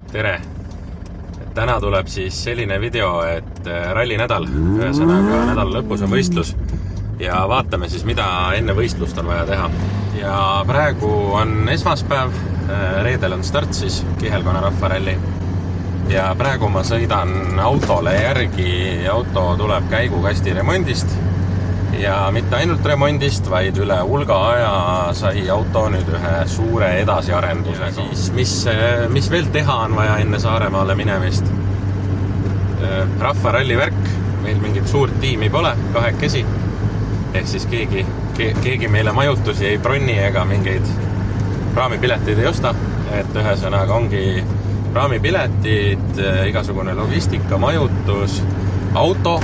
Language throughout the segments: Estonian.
Tere! Täna tuleb siis selline video, et rallinädal, ühesõnaga nädala lõpus on võistlus ja vaatame siis, mida enne võistlust on vaja teha. Ja praegu on esmaspäev, reedel on start siis Kihelkonna rahvaralli ja praegu ma sõidan autole järgi. Auto tuleb käigukasti remondist ja mitte ainult remondist, vaid üle hulga aja sai auto nüüd ühe suure edasiarenduse. Siis mis veel teha on vaja enne Saaremaale minemist? Rahvaralli värk, meil mingit suurt tiimi pole, kahekesi. Ehk siis keegi meile majutusi ei bronni ega mingeid praamipileteid ei osta. Et ühesõnaga ongi praamipiletid, igasugune logistika, majutus, auto,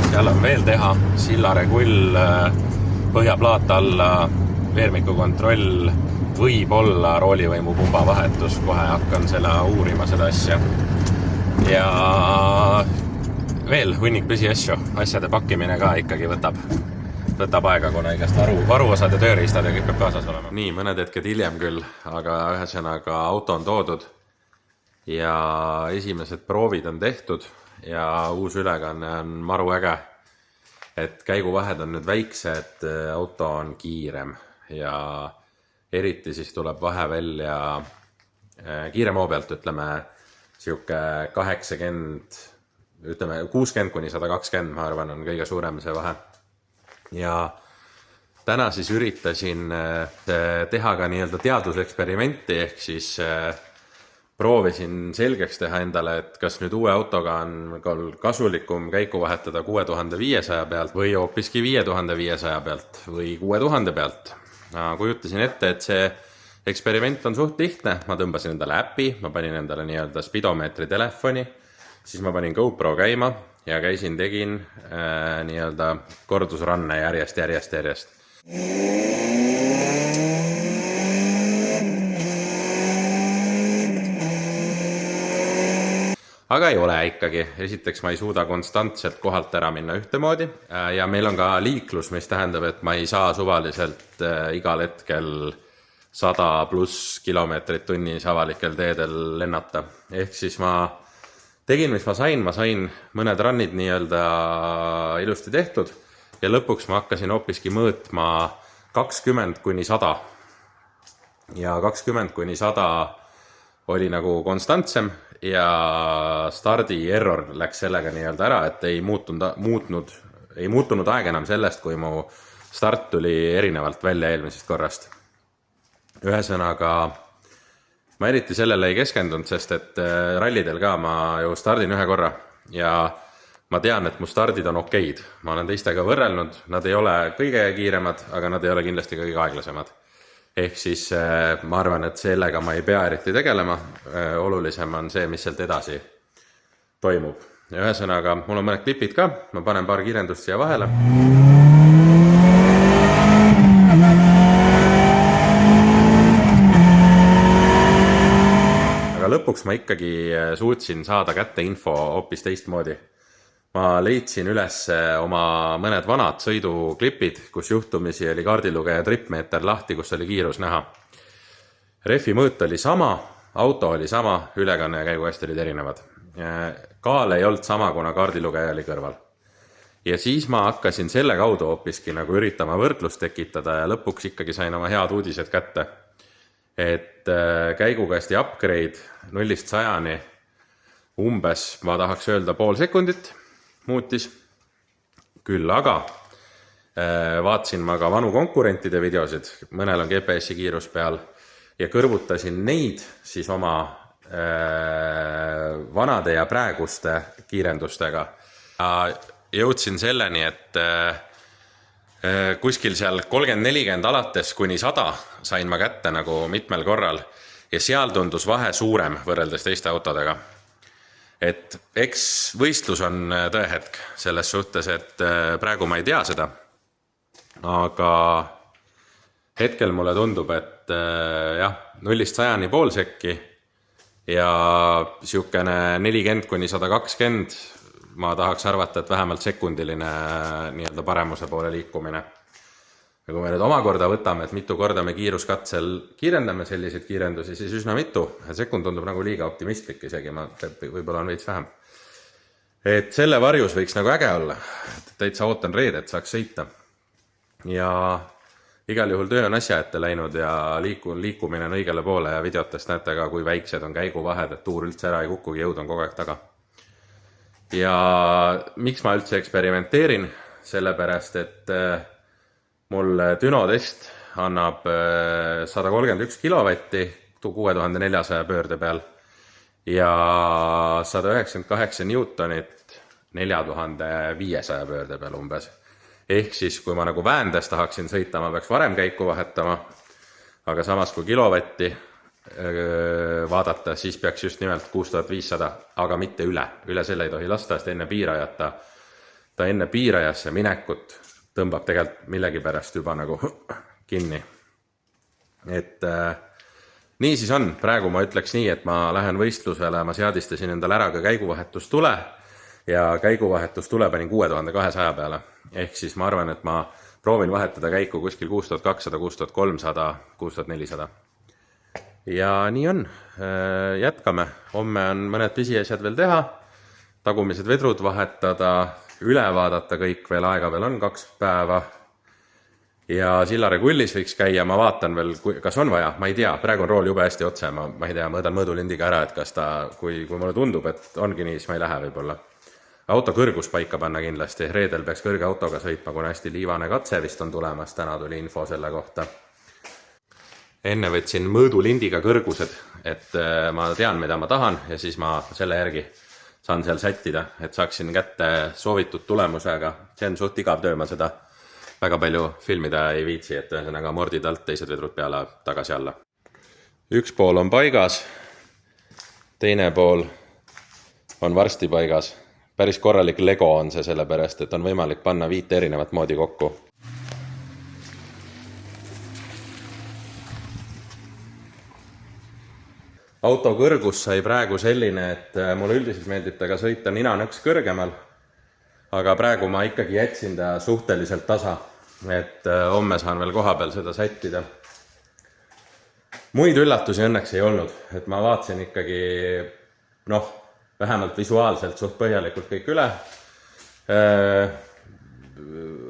seal on veel teha, sillaregull, põhjaplaat alla, veermiku kontroll, võib-olla roolivõimupumba vahetus, kohe hakkan uurima seda asja. Ja veel hunnik püsiasju, asjade pakkimine ka ikkagi võtab aega, kuna igast varuosad ja tööriistad ja kõik peab kaasas olema. Nii, mõned hetked hiljem küll, aga ühesõnaga auto on toodud ja esimesed proovid on tehtud ja uus ülekanne on maru äge, et käiguvahed on nüüd väiksed, auto on kiirem ja eriti siis tuleb vahe välja kiire moo pealt, ütleme, siuke 80, ütleme 60 kuni 120, ma arvan, on kõige suurem see vahe. Ja täna siis üritasin teha ka nii-öelda teaduseksperimenti, ehk siis proovisin selgeks teha endale, et kas nüüd uue autoga on kasulikum käiku vahetada 6500 pealt või hoopiski 5500 pealt või 6000 pealt. Kujutasin ette, et see eksperiment on suht lihtne. Ma tõmbasin endale äppi, ma panin endale nii-öelda spidomeetri telefoni, siis ma panin GoPro käima ja tegin nii-öelda kordusranne järjest. Aga ei ole ikkagi. Esiteks ma ei suuda konstantselt kohalt ära minna ühtemoodi ja meil on ka liiklus, mis tähendab, et ma ei saa suvaliselt igal hetkel 100+ kilomeetrit tunnis avalikel teedel lennata. Ehk siis ma tegin, mis ma sain mõned rannid nii-öelda ilusti tehtud ja lõpuks ma hakkasin hoopiski mõõtma 20 kuni 100 ja 20 kuni 100 oli nagu konstantsem ja stardi error läks sellega nii-öelda ära, et ei muutunud aeg enam sellest, kui mu start tuli erinevalt välja eelmisest korrast. Ühesõnaga, ma eriti sellele ei keskendunud, sest et rallidel ka ma ju stardin ühe korra ja ma tean, et mu stardid on okeid. Ma olen teistega võrrelnud, nad ei ole kõige kiiremad, aga nad ei ole kindlasti kõige aeglasemad. Ehk siis ma arvan, et sellega ma ei pea eriti tegelema. Olulisem on see, mis sealt edasi toimub. Ja ühesõnaga, mul on mõned klipid ka, ma panen paar kirjendust siia vahele. Aga lõpuks ma ikkagi suutsin saada kätte info hoopis teistmoodi. Ma leidsin üles oma mõned vanad sõiduklipid, kus juhtumisi oli kaardilugeja tripmeeter lahti, kus oli kiirus näha. Refi mõõt oli sama, auto oli sama, ülekanne ja käigukasti olid erinevad. Kaal ei olnud sama, kuna kaardilugeja oli kõrval. Ja siis ma hakkasin selle kaudu hoopiski nagu üritama võrdlust tekitada ja lõpuks ikkagi sain oma head uudised kätte. Et käigukasti upgrade 0-100 umbes, ma tahaks öelda pool sekundit muutis. Küll aga vaatasin ma ka vanu konkurentide videosid, mõnel on GPS-i kiirus peal ja kõrvutasin neid siis oma vanade ja praeguste kiirendustega. Jõudsin selleni, et kuskil seal 30-40 alates kuni 100 sain ma kätte nagu mitmel korral ja seal tundus vahe suurem võrreldes teiste autodega. Et eks võistlus on tõehetk selles suhtes, et praegu ma ei tea seda, aga hetkel mulle tundub, et jah, 0-100 pool sekki ja siukene 40 kuni 120, ma tahaks arvata, et vähemalt sekundiline nii-öelda paremuse poole liikumine. ja kui me nüüd omakorda võtame, et mitu korda me kiiruskatsel kiirendame selliseid kiirendusi, siis üsna mitu. Sekund tundub nagu liiga optimistlik isegi, võib-olla on veits vähem. Et selle varjus võiks nagu äge olla. Täitsa ootan reedet, saaks sõita. Ja igal juhul töö on asja ette läinud ja liikumine on õigele poole ja videotest näete ka, kui väiksed on käiguvahed, et tuur üldse ära ei kukugi, jõud on kogu aeg taga. Ja miks ma üldse eksperimenteerin? Sellepärast, et mul dünotest annab 131 kilovatti 6400 pöörde peal ja 198 newtonit 4500 pöörde peal umbes. Ehk siis, kui ma nagu väändes tahaksin sõita, ma peaks varem käiku vahetama, aga samas kui kilovatti vaadata, siis peaks just nimelt 6500, aga mitte üle. Üle selle ei tohi lasta, sest enne piirajata. Ta enne piirajasse minekut tõmbab tegelikult millegi pärast juba nagu kinni. Et nii siis on. Praegu ma ütleks nii, et ma lähen võistlusele, ma seadistasin endale ära ka käiguvahetustule ja käiguvahetustule panin 6200 peale. Ehk siis ma arvan, et ma proovin vahetada käiku kuskil 6200, 6300, 6400. Ja nii on. Jätkame. Homme on mõned pisiasjad veel teha. Tagumised vedrud vahetada, üle vaadata kõik veel, aega veel on 2 päeva. Ja Sillare kullis võiks käia, ma vaatan veel, kas on vaja, ma ei tea, praegu on rool jube hästi otse, ma ei tea, mõõdan mõõdulindiga ära, et kas ta, kui mulle tundub, et ongi nii, siis ma ei lähe võib-olla. Auto kõrgus paika panna kindlasti, reedel peaks kõrge autoga sõitma, kuna hästi liivane katse vist on tulemas, täna tuli info selle kohta. Enne võtsin mõõdulindiga kõrgused, et ma tean, mida ma tahan ja siis ma selle järgi saan seal sättida, et saaksin kätte soovitud tulemusega. See on suht igav töö, ma seda väga palju filmida ei viitsi, et ühesõnaga mordid alt, teised vedrud peale, tagasi alla. Üks pool on paigas, teine pool on varsti paigas. Päris korralik Lego on see sellepärast, et on võimalik panna 5 erinevat moodi kokku. Auto kõrgus sai praegu selline, et mulle üldiselt meeldib taga sõita ninanõks kõrgemal, aga praegu ma ikkagi jätsin ta suhteliselt tasa, et homme saan veel koha peal seda sättida. Muid üllatusi õnneks ei olnud, et ma vaatasin ikkagi, vähemalt visuaalselt suht põhjalikult kõik üle.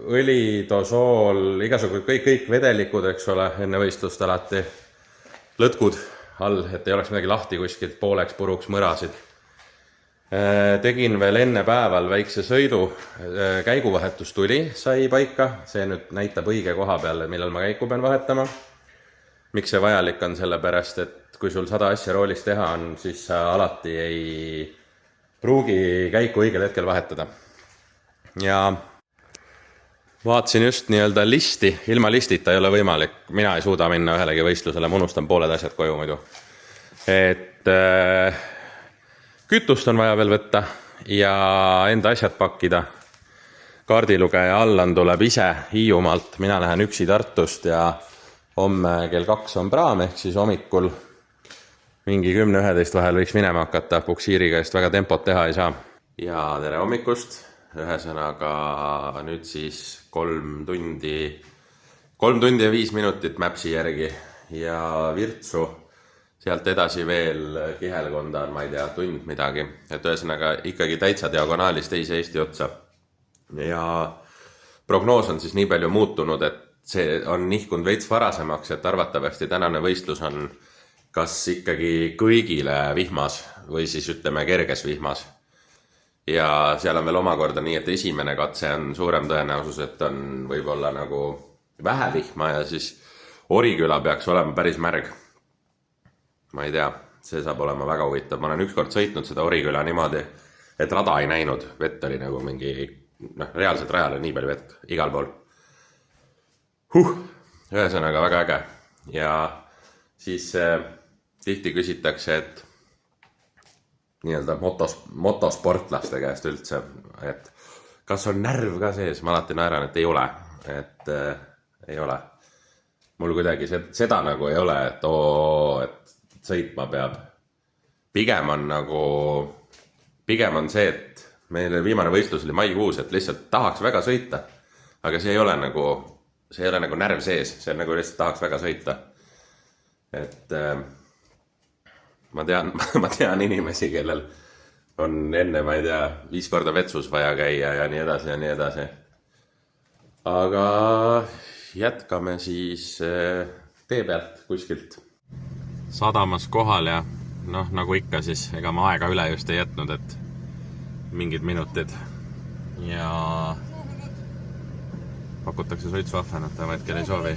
Õli, dosool, igasugused kõik vedelikud, eks ole, enne võistlust alati. Lõtkud all, et ei oleks midagi lahti kuskilt pooleks puruks mõrasid. Tegin veel enne päeval väikse sõidu, käiguvahetus tuli, sai paika. See nüüd näitab õige koha peale, millal ma käiku pean vahetama. Miks see vajalik on sellepärast, et kui sul 100 asja roolis teha on, siis sa alati ei pruugi käiku õigel hetkel vahetada. Ja vaatasin just nii-öelda listi, ilma listita ei ole võimalik, mina ei suuda minna ühelegi võistlusele, ma unustan pooled asjad koju muidu. Et kütust on vaja veel võtta ja enda asjad pakkida. Kaardilugeja Allan tuleb ise Hiiumaalt, mina lähen üksi Tartust ja homme kell 2 on praam, ehk siis hommikul mingi 10-11 vahel võiks minema hakata, puksiiriga just väga tempot teha ei saa. Ja tere hommikust, ühesõnaga nüüd siis 3 tundi ja 5 minutit Mapsi järgi ja Virtsu, sealt edasi veel Kihelkonda on, ma ei tea, tund midagi, et ühesõnaga ikkagi täitsa diagonaalis teise Eesti otsa. Ja prognoos on siis nii palju muutunud, et see on nihkunud veits varasemaks, et arvatavasti tänane võistlus on kas ikkagi kõigile vihmas või siis ütleme kerges vihmas. Ja seal on veel omakorda nii, et esimene katse on suurem tõenäosus, et on võib-olla nagu vähe vihma ja siis Oriküla peaks olema päris märg. Ma ei tea, see saab olema väga huvitav. Ma olen ükskord sõitnud seda Oriküla niimoodi, et rada ei näinud. Vett oli nagu mingi, reaalselt rajale nii palju vett igal pool. Ühesõnaga väga äge. Ja siis tihti küsitakse, et nii-öelda motosportlaste käest üldse, et kas on närv ka sees, ma alati naeran, et ei ole, et ei ole. Mul kuidagi seda nagu ei ole, et sõitma peab. Pigem on see, et meil viimane võistlus oli maikuus, et lihtsalt tahaks väga sõita, aga see ei ole nagu see ei ole nagu närv sees, see on nagu lihtsalt tahaks väga sõita. Et ma tean inimesi, kellel on enne, ma ei tea, 5 korda vetsus vaja käia ja nii edasi ja nii edasi. Aga jätkame siis tee pealt kuskilt. Sadamas kohal ja noh, nagu ikka siis, ega ma aega üle just ei jätnud, et mingid minutid ja pakutakse suitsuahvenat, aga hetkel ei soovi.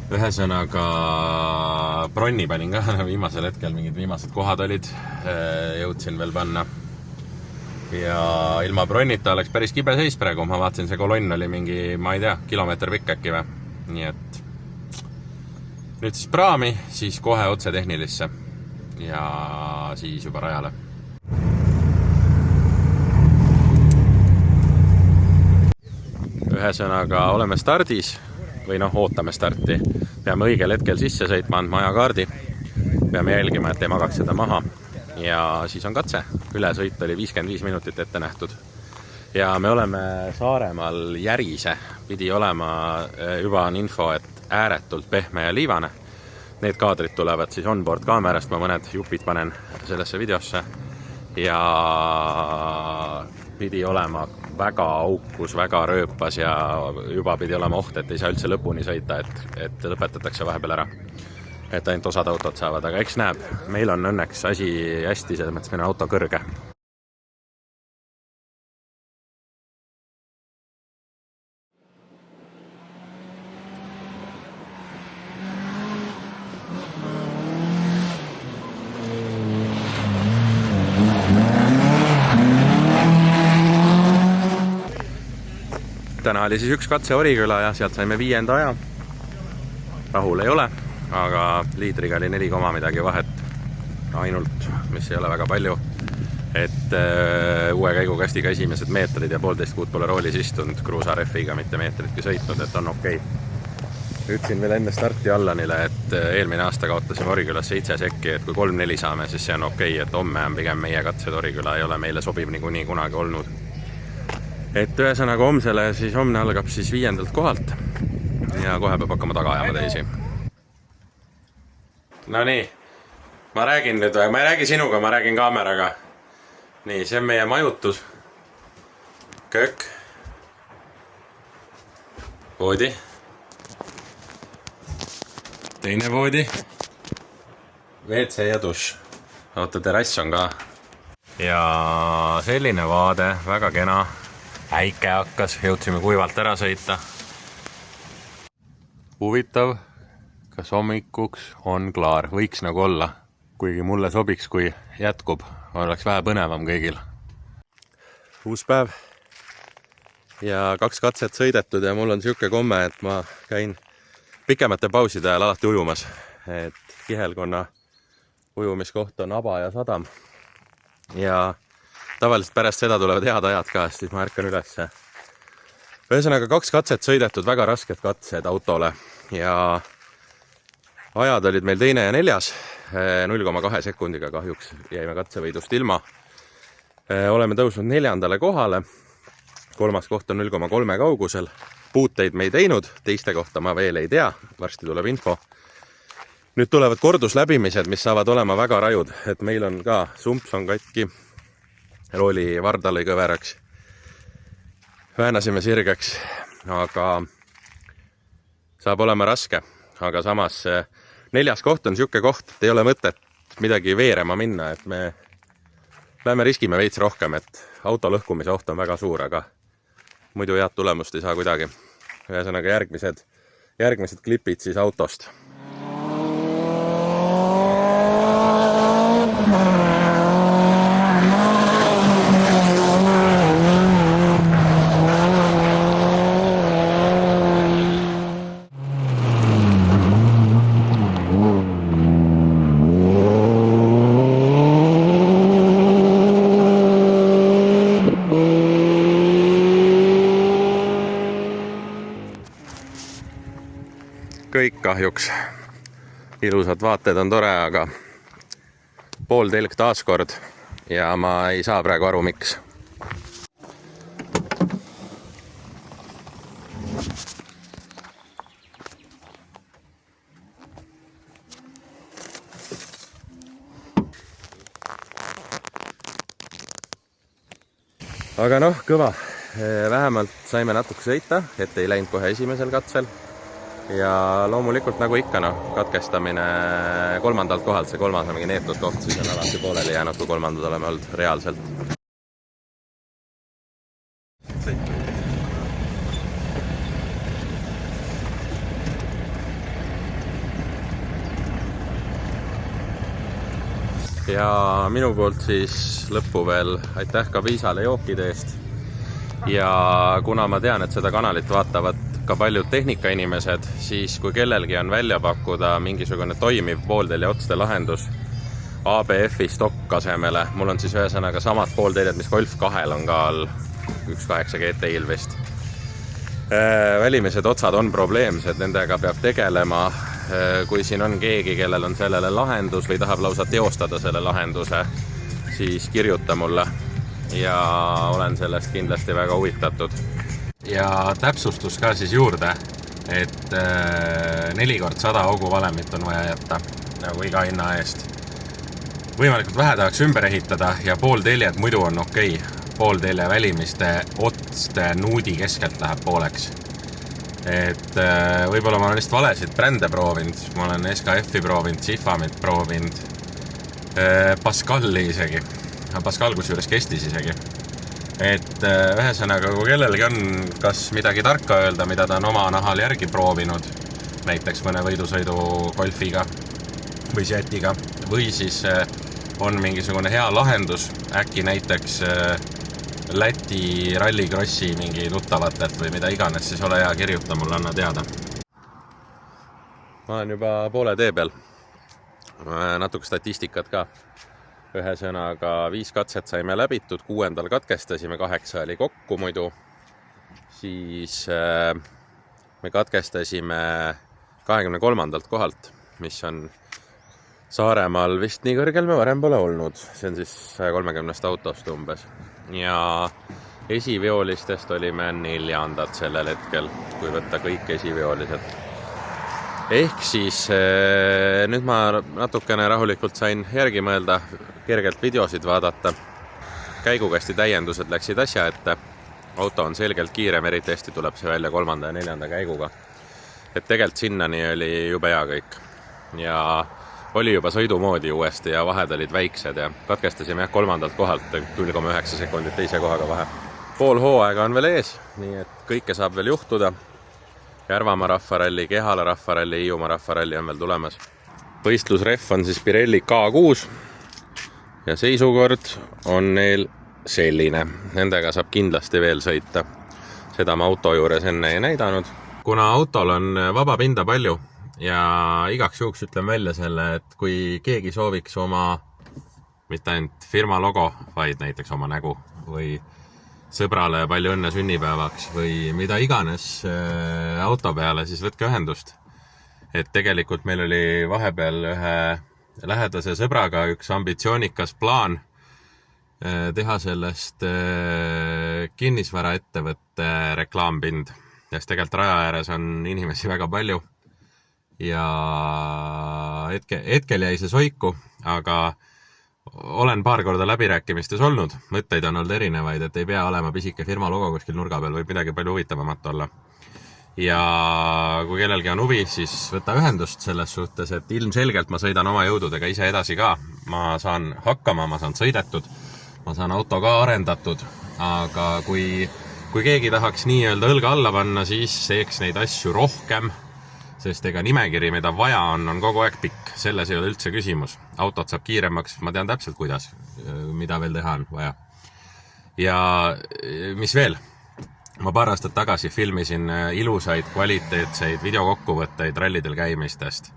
Ühesõnaga bronni panin ka viimasel hetkel, mingid viimased kohad olid, jõudsin veel panna. Ja ilma bronnita oleks päris kibe seis praegu, ma vaatasin, see kolonn oli mingi, ma ei tea, kilomeeter pikk äkki või. Nii et nüüd siis praami, siis kohe otse tehnilisse ja siis juba rajale. Ühesõnaga oleme stardis või noh, ootame starti. Peame õigel hetkel sisse sõitma, andma ajakaardi. Peame jälgima, et ei magaks seda maha. Ja siis on katse. Ülesõit oli 55 minutit ette nähtud. Ja me oleme Saaremaal Järise. Pidi olema, juba on info, et ääretult pehme ja liivane. Need kaadrid tulevad siis onboard kaamerast. Ma mõned jupid panen sellesse videosse. Ja pidi olema väga aukus, väga rööpas ja juba pidi olema oht, et ei saa üldse lõpuni sõita, et lõpetatakse vahepeal ära. Et ainult osad autod saavad, aga eks näeb, meil on õnneks asi hästi, selles mõttes meil on auto kõrge. Täna oli siis üks katse Oriküla ja sealt saime 5. aja. Rahul ei ole, aga liidriga oli 4, midagi vahet ainult, mis ei ole väga palju. Et uue käigukastiga esimesed meetrid ja 1,5 kuud pole roolis istunud, Cruza Refiga mitte meetritki sõitnud, et on okei. Ütlesin veel enne starti Allanile, et eelmine aasta kaotasime Orikülas 7 sekki, et kui 3-4 saame, siis see on okei, et homme on pigem meie katsed Oriküla ei ole meile sobiv niikuinii kunagi olnud. Et ühesõnaga homsele, siis homne algab siis 5. kohalt ja kohe peab hakkama taga ajama teisi. No nii, ma räägin nüüd, ma ei räägi sinuga, ma räägin kaameraga. Nii, see on meie majutus. Köök. Voodi. Teine voodi. WC ja duš. Oota, terrass on ka. Ja selline vaade, väga kena. Äike hakkas, jõudsime kuivalt ära sõita. Huvitav, kas hommikuks on klaar, võiks nagu olla, kuigi mulle sobiks, kui jätkub, oleks vähe põnevam kõigil. Uus päev ja 2 katset sõidetud ja mul on siuke komme, et ma käin pikemate pauside ajal alati ujumas, et Kihelkonna ujumiskoht on Aba ja Sadam ja tavaliselt pärast seda tulevad head ajad ka, siis ma ärkan ülesse. Ühesõnaga 2 katset sõidetud, väga rasked katsed autole ja ajad olid meil 2. ja 4. 0,2 sekundiga kahjuks jäime katsevõidust ilma. Oleme tõusnud 4. kohale, 3. koht on 0,3 kaugusel. Puuteid me ei teinud, teiste kohta ma veel ei tea, varsti tuleb info. Nüüd tulevad kordusläbimised, mis saavad olema väga rajud, et meil on ka sumps on katki. Rooli varda lõi kõveraks. Väänasime sirgeks, aga saab olema raske. Aga samas 4. koht on siuke koht, et ei ole mõtet midagi veerema minna, et me lähme riskime veits rohkem, et auto lõhkumise oht on väga suur, aga muidu head tulemust ei saa kuidagi. Ühesõnaga järgmised klipid siis autost. Kõik kahjuks. Ilusad vaated on tore, aga pool telk taaskord ja ma ei saa praegu aru, miks. aga noh, kõva. Vähemalt saime natuke sõita, et ei läinud kohe esimesel katsel. Ja loomulikult nagu ikka, katkestamine kolmandalt kohalt, see kolmas on mingi neetud koht, siis on alati pooleli jäänud, kui kolmandad oleme olnud reaalselt. Ja minu poolt siis lõppu veel aitäh ka Viisale jookide eest. Ja kuna ma tean, et seda kanalit vaatavad ka paljud tehnikainimesed, siis kui kellelgi on välja pakkuda mingisugune toimiv pooltelje otste lahendus ABF-i stokk asemele, mul on siis ühesõnaga samad poolteljed, mis Golf 2-l on ka all 1.8 GTI-l vist. Välimised otsad on probleemsed, nendega peab tegelema. Kui siin on keegi, kellel on sellele lahendus või tahab lausa teostada selle lahenduse, siis kirjuta mulle ja olen sellest kindlasti väga huvitatud. Ja täpsustus ka siis juurde, et 4x100 auguvalemit on vaja jätta nagu iga hinna eest. Võimalikult vähe tahaks ümber ehitada ja poolteljed muidu on okei. Pooltelje välimiste otste nuudi keskelt läheb pooleks. Et võib-olla ma olen vist valesid brände proovinud. Ma olen SKF-i proovinud, Sifamit proovinud, Pascali isegi. Pascal kusjuures kestis isegi. Et ühesõnaga, kui kellelgi on kas midagi tarka öelda, mida ta on oma nahal järgi proovinud, näiteks mõne võidusõidu Golfiga või Jetiga, või siis on mingisugune hea lahendus, äkki näiteks Läti rallikrossi mingi tuttavatelt või mida iganes, siis ole hea, kirjuta mulle, anna teada. Ma olen juba poole tee peal. Natuke statistikat ka. Ühesõnaga 5 katset saime läbitud, 6. katkestasime, 8 oli kokku muidu. Siis me katkestasime 23. kohalt, mis on Saaremaal vist nii kõrgel me varem pole olnud. See on siis 130 autost umbes. Ja esiveolistest olime 4. sellel hetkel, kui võtta kõik esiviolised. Ehk siis nüüd ma natukene rahulikult sain järgi mõelda, kergelt videosid vaadata. Käigukasti täiendused läksid asja ette. Auto on selgelt kiirem, eriti hästi tuleb see välja 3. ja 4. käiguga. Et tegelikult sinnani oli jube hea kõik. Ja oli juba sõidumoodi uuesti ja vahed olid väiksed ja katkestasime 3. kohalt 0,9 sekundit teise kohaga vahe. Pool hooaega on veel ees, nii et kõike saab veel juhtuda. Järvamaa rahvaralli, Kehala rahvaralli, Hiiumaa rahvaralli on veel tulemas. Võistlusref on siis Pirelli K6 ja seisukord on neil selline. Nendega saab kindlasti veel sõita. Seda ma auto juures enne ei näidanud. Kuna autol on vaba pinda palju ja igaks juhuks ütlen välja selle, et kui keegi sooviks oma mitte ainult firma logo, vaid näiteks oma nägu või sõbrale palju õnne sünnipäevaks või mida iganes auto peale, siis võtke ühendust. Et tegelikult meil oli vahepeal ühe lähedase sõbraga üks ambitsioonikas plaan teha sellest kinnisvaraettevõtte reklaampind. Ja siis tegelikult raja ääres on inimesi väga palju ja hetkel jäi see soiku, aga olen paar korda läbirääkimistes olnud, mõtteid on olnud erinevaid, et ei pea olema pisike firma logo kuskil nurga peal, võib midagi palju huvitavamat olla. Ja kui kellelgi on huvi, siis võta ühendust selles suhtes, et ilmselgelt ma sõidan oma jõududega ise edasi ka. Ma saan hakkama, ma saan sõidetud, ma saan auto ka arendatud, aga kui keegi tahaks nii-öelda õlga alla panna, siis seeks neid asju rohkem, sest ega nimekiri, mida vaja on kogu aeg pikk. Selles ei ole üldse küsimus. Autot saab kiiremaks, ma tean täpselt kuidas, mida veel teha on vaja. Ja mis veel? Ma paar aastat tagasi filmisin ilusaid, kvaliteetseid videokokkuvõtteid rallidel käimistest.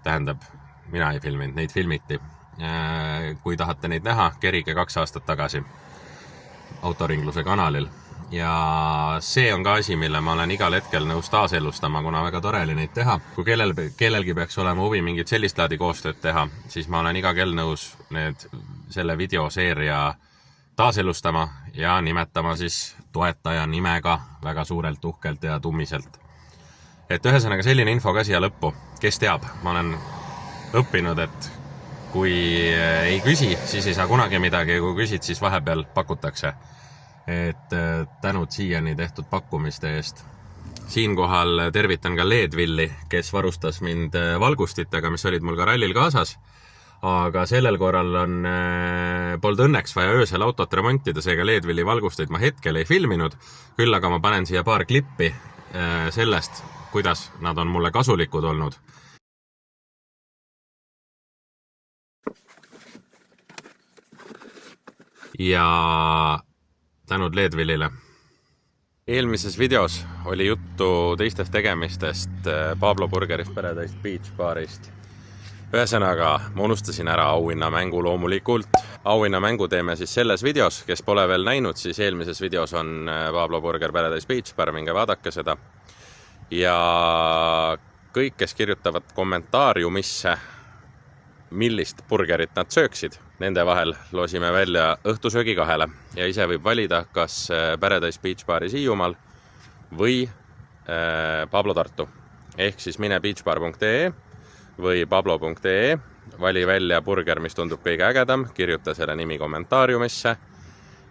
Tähendab, mina ei filminud, neid filmiti. Kui tahate neid näha, kerige 2 aastat tagasi Autoringluse kanalil. Ja see on ka asi, mille ma olen igal hetkel nõus taaselustama, kuna väga tore oli neid teha. Kui kellelgi peaks olema huvi mingit sellist laadi koostööd teha, siis ma olen iga kell nõus selle videoseeria taaselustama ja nimetama siis toetaja nimega väga suurelt, uhkelt ja tummiselt. Et ühesõnaga selline info ka siia lõppu. Kes teab, ma olen õppinud, et kui ei küsi, siis ei saa kunagi midagi, kui küsid, siis vahepeal pakutakse. et tänud siiani tehtud pakkumiste eest. Siinkohal tervitan ka Leadvilli, kes varustas mind valgustitega, mis olid mul ka rallil kaasas. Aga sellel korral polnud õnneks vaja öösel autot remontida, seega Leadvilli valgusteid ma hetkel ei filminud. Küll aga ma panen siia paar klippi sellest, kuidas nad on mulle kasulikud olnud. Ja tänud Leadvillile. Eelmises videos oli juttu teistest tegemistest Pablo Burgerist, Paradise Beach baarist. Ühesõnaga, ma unustasin ära auhinnamängu loomulikult. Auhinnamängu teeme siis selles videos, kes pole veel näinud, siis eelmises videos on Pablo Burger Paradise Beach bar, minge vaadake seda. Ja kõik, kes kirjutavad kommentaariumisse, millist burgerit nad sööksid, nende vahel loosime välja õhtusöögi 2 ja ise võib valida, kas Paradise Beach baris Hiiumaal või Pablo Tartu. Ehk siis mine beachbar.ee või pablo.ee, vali välja burger, mis tundub kõige ägedam, kirjuta selle nimi kommentaariumisse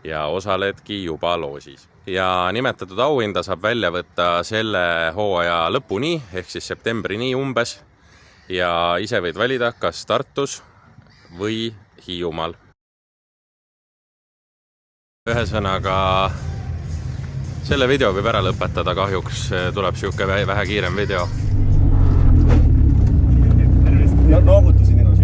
ja osaledki juba loosis. Ja nimetatud auhinda saab välja võtta selle hooaja lõpuni, ehk siis septembrini umbes, ja ise võid valida, kas Tartus või Hiiumaal. Ühesõnaga, selle video võib ära lõpetada, kahjuks tuleb siuke vähe kiirem video. Noogutasin minust,